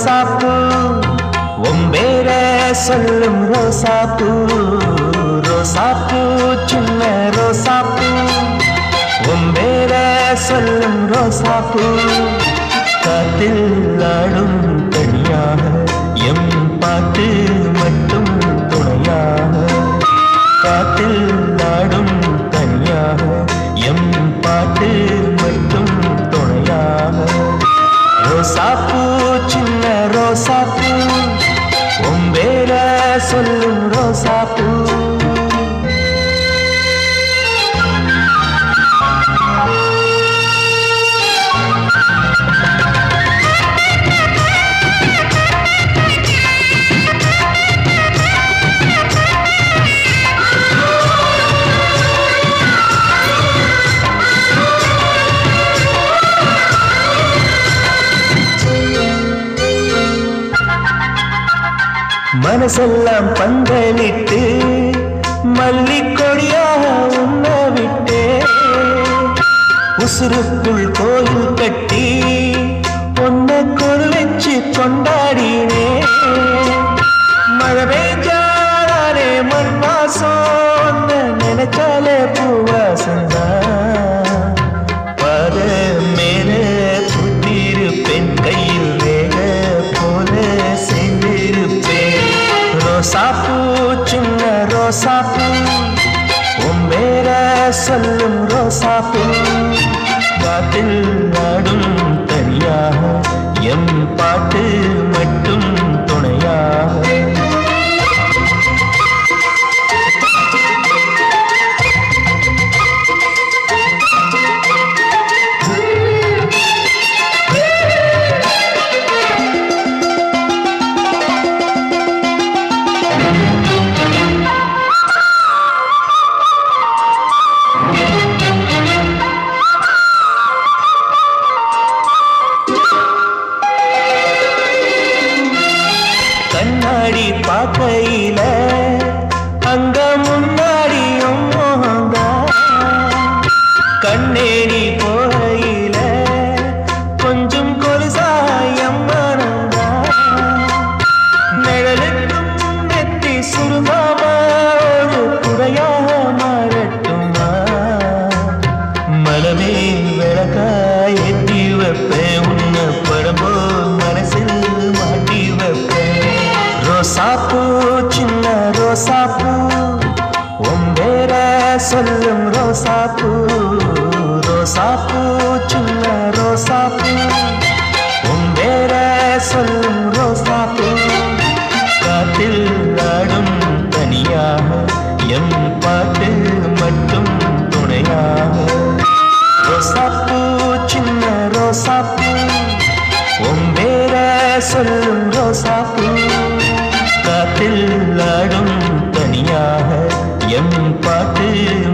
ரோசாப்பூ ஒம்பேர சொல்லும் ரோசாப்பூ ரோசாப்பூ சின்ன ரோசாப்பூ ஒம்பேர சொல்லும் ரோசாப்பூ காத்தில் ஆடும் தனியாக எம் பாட்டு மட்டும் துணையாக காத்தில் ஆடும் தனியாக எம் பாட்டு மட்டும் துணையாக ரோசாப்பூ சின்ன ரோசாப்பூ ஒம்பேர சொல்லும் ரோசாப்பூ மனசெல்லாம் பந்தலிட்டு மல்லிக்கொடியாக உண்ண விட்டே உசுருக்குள் கோயில் கட்டி பொன்ன கொரு வச்சு கொண்டாடினே மழை பெய்ஞ்சாலே மண் வாசம் நினைச்சாலே பூவாசந்தான் பாத மேல புத்திருப்பேன் கையில் வேக போல சேர்ந்திருப்பேன் ரோசாப்பூ சின்ன ரோசாப்பூ ஒம்பேர சொல்லும் ரோசாப்பூ காத்தில் நாடும் தனியாக எம் பாட்டு மட்டும் துணையாக கண்ணாடி பார்க்கையில அங்க முன்னாடியும் மோகந்தான் கண்ணேடி போகையில கொஞ்சம் கொலுசாயம் மனந்தான் நிழலுக்கும் நெத்தி சுருங்காம ஒரு குறையாக மாறட்டுமா மனமே விளக்காய் எட்டி வைப்பேன் உன்ன படம்போ மனசில் மாட்டி வைப்பேன் ரோசாப்பூ சின்ன ரோசாப்பூ ஒம்பேர சொல்லும் ரோசாப்பூ ரோசாப்பூ சின்ன ரோசாப்பூ ஒம்பேர சொல்லும் ரோசாப்பூ காத்தில் ஆடும் தனியாக எம் பாட்டு மட்டும் துணையாக ரோசாப்பூ சின்ன ரோசாப்பூ ஒம்பேர சொல்லும் ரோசாப்பூ காத்தில் ஆடும் தனியாக எம் பாட்டு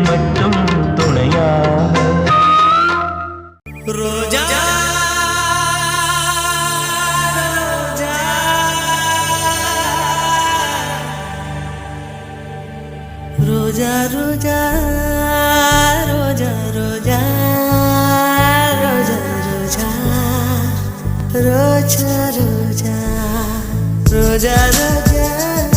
மட்டும் துணையாக ரோஜா ரோஜா ரோஜா ரோஜா ரோஜா ரோஜா ரோஜா ரோஜா ரோஜா ரோஜா ரோஜா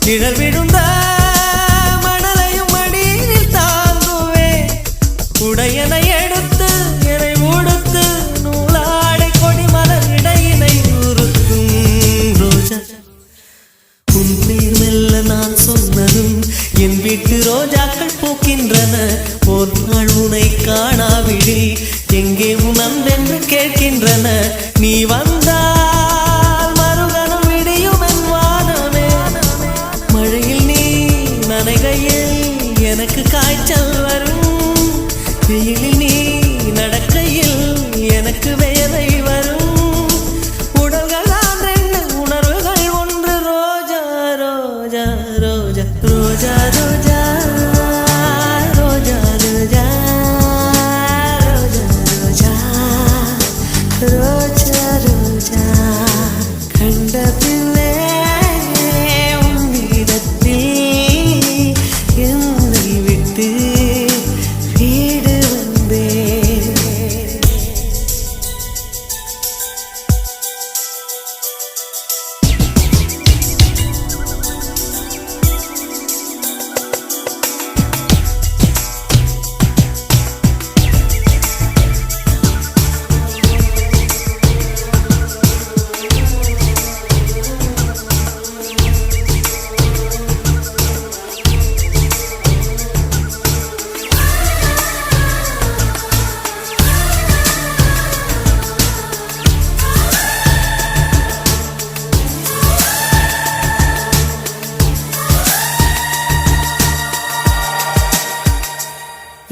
நிழல் விழுந்த மணலையும் மடியில் தாங்குவே உடையனை எடுத்து என்னை உடுத்து நூலாடை கொடி மலர் இடையினை உறுத்தும் ரோஜா உன்மேல் மெல்ல நான் சொன்னதும் என் வீட்டு ரோஜாக்கள் பூக்கின்றன ஒரு நாள் உனை காணாவிடில் எங்கே உன் அன்பென்று கேட்கின்றன நீ வந்தால் மறுகணம் விடியும் என் வானமே மழையில் நீ நனைகையில் எனக்கு காய்ச்சல் வரும் வெயிலில் நீ நடக்கையில் எனக்கு வேலை வரும் உடல்கள் ரெண்டு உணர்வுகள் ஒன்று ரோஜா ரோஜா ரோஜா ரோஜா ரோஜா ரோஜா ரோஜா ரோஜா ரோஜா கண்ட பிள்ளை உன்னிடத்தில் என்னை விட்டு வீடு வந்தேன்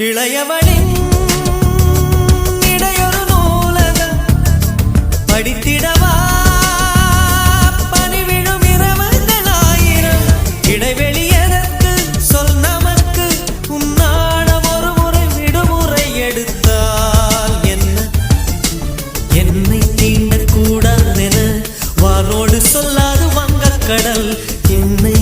இளையவளின் இடையொரு நூலகம் படித்திடவா பணிவிடும் இரவுகள் ஆயிரம் இடைவெளி எதற்கு சொல் நமக்கு உன்னாட ஒரு முறை விடுமுறை எடுத்தால் என்ன என்னை தீண்டக்கூடாதென வானோடு சொல்லாது வங்கக்கடல் என்னை